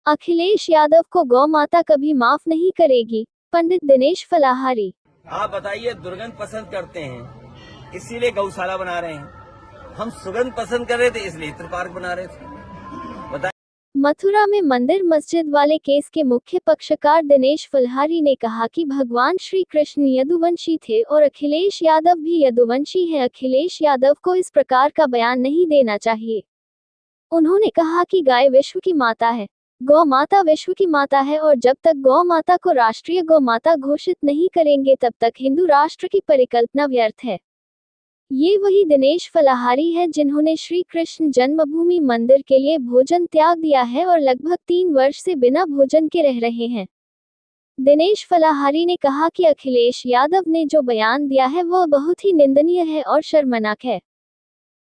अखिलेश यादव को गौ माता कभी माफ नहीं करेगी, पंडित दिनेश फलाहारी। आप बताइए, दुर्गंध पसंद करते हैं इसीलिए गौशाला बना रहे हैं, हम सुगंध पसंद कर रहे थे इसलिए इत्र पार्क बना रहे थे। मथुरा में मंदिर मस्जिद वाले केस के मुख्य पक्षकार दिनेश फलाहारी ने कहा कि भगवान श्री कृष्ण यदुवंशी थे और अखिलेश यादव भी यदुवंशी है। अखिलेश यादव को इस प्रकार का बयान नहीं देना चाहिए। उन्होंने कहा कि गाय विश्व की माता है, गौ माता विश्व की माता है और जब तक गौ माता को राष्ट्रीय गौ माता घोषित नहीं करेंगे तब तक हिंदू राष्ट्र की परिकल्पना व्यर्थ है। ये वही दिनेश फलाहारी है जिन्होंने श्री कृष्ण जन्मभूमि मंदिर के लिए भोजन त्याग दिया है और लगभग 3 वर्ष से बिना भोजन के रह रहे हैं। दिनेश फलाहारी ने कहा कि अखिलेश यादव ने जो बयान दिया है वह बहुत ही निंदनीय है और शर्मनाक है।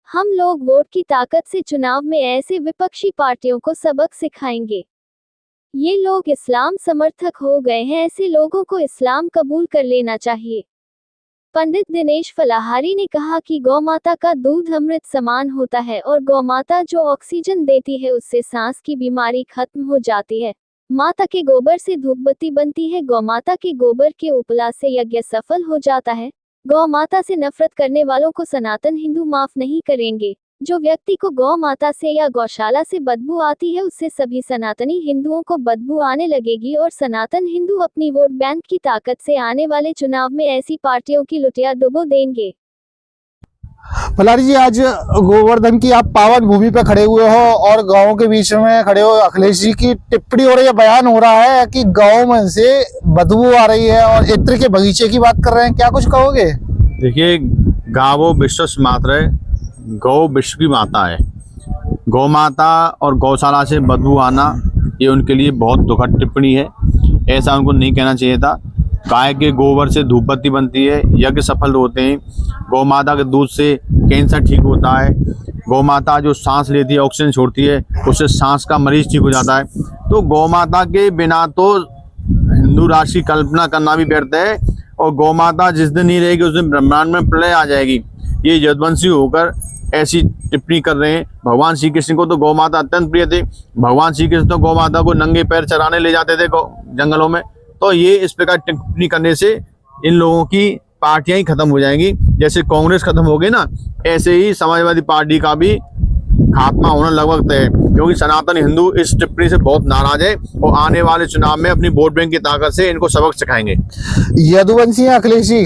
हम लोग वोट की ताकत से चुनाव में ऐसे विपक्षी पार्टियों को सबक सिखाएंगे। ये लोग इस्लाम समर्थक हो गए हैं, ऐसे लोगों को इस्लाम कबूल कर लेना चाहिए। पंडित दिनेश फलाहारी ने कहा कि गौमाता का दूध अमृत समान होता है और गौमाता जो ऑक्सीजन देती है उससे सांस की बीमारी खत्म हो जाती है। माता के गोबर से धूपबत्ती बनती है, गौमाता के गोबर के उपला से यज्ञ सफल हो जाता है। गौ माता से नफरत करने वालों को सनातन हिंदू माफ नहीं करेंगे। जो व्यक्ति को गौ माता से या गौशाला से बदबू आती है उससे सभी सनातनी हिंदुओं को बदबू आने लगेगी और सनातन हिंदू अपनी वोट बैंक की ताकत से आने वाले चुनाव में ऐसी पार्टियों की लुटिया डुबो देंगे। फलाहारी जी, आज गोवर्धन की आप पावन भूमि पे खड़े हुए हो और गाँव के बीच में खड़े हो। अखिलेश जी की टिप्पणी हो रही है, बयान हो रहा है कि गाँव में से बदबू आ रही है और इत्र के बगीचे की बात कर रहे हैं, क्या कुछ कहोगे? देखिए, गावो विश्व मात्र है, गौ विश्व की माता है। गौ माता और गौशाला से बदबू आना ये उनके लिए बहुत दुखद टिप्पणी है। ऐसा उनको नहीं कहना चाहिए था। गाय के गोबर से धूपबत्ती बनती है, यज्ञ सफल होते हैं। गौ माता के दूध से कैंसर ठीक होता है। गौ माता जो सांस लेती है, ऑक्सीजन छोड़ती है, उससे सांस का मरीज ठीक हो जाता है। तो गौ माता के बिना तो हिंदू राष्ट्र की कल्पना करना भी व्यर्थ है और गौ माता जिस दिन नहीं रहेगी उस दिन ब्रह्मांड में प्रलय आ जाएगी। ये यदुवंशी होकर ऐसी टिप्पणी कर रहे हैं। भगवान श्री कृष्ण को तो गौ माता अत्यंत प्रिय थे। भगवान श्री कृष्ण तो गौ माता को नंगे पैर चराने ले जाते थे जंगलों में। तो ये इस प्रकार टिप्पणी करने से इन लोगों की पार्टियां ही खत्म हो जाएंगी। जैसे कांग्रेस खत्म हो गई ना, ऐसे ही समाजवादी पार्टी का भी खात्मा होना लगभग तय है, क्योंकि सनातन हिंदू इस टिप्पणी से बहुत नाराज है और आने वाले चुनाव में अपनी वोट बैंक की ताकत से इनको सबक सिखाएंगे। यदुवंशी हैं अखिलेश जी,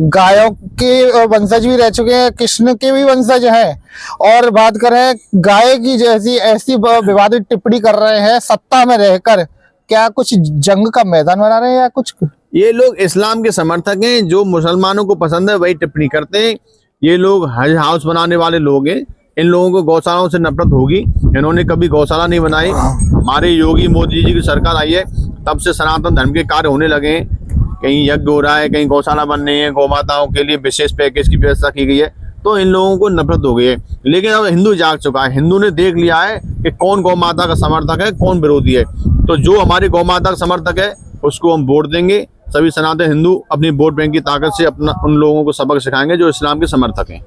गायों के वंशज भी रह चुके हैं, कृष्ण के भी वंशज हैं और बात करें गाय की जैसी ऐसी विवादित टिप्पणी कर रहे हैं सत्ता में रहकर, क्या कुछ जंग का मैदान बना रहे हैं या कुछ? ये लोग इस्लाम के समर्थक हैं, जो मुसलमानों को पसंद है वही टिप्पणी करते हैं। ये लोग हज हाउस बनाने वाले लोग हैं। इन लोगों को गौशालाओं से नफरत होगी। इन्होंने कभी गौशाला नहीं बनाई। हमारे योगी मोदी जी की सरकार आई है तब से सनातन धर्म के कार्य होने लगे हैं। कहीं यज्ञ हो रहा है, कहीं गौशाला बन रही है, गौ माताओं के लिए विशेष पैकेज की व्यवस्था की गई है। तो इन लोगों को नफरत हो गई है। लेकिन अब हिंदू जाग चुका है। हिंदू ने देख लिया है कि कौन गौ माता का समर्थक है, कौन विरोधी है। तो जो हमारी गौ माता का समर्थक है उसको हम वोट देंगे। सभी सनातन हिंदू अपनी वोट बैंक की ताकत से अपना उन लोगों को सबक सिखाएंगे जो इस्लाम के समर्थक हैं।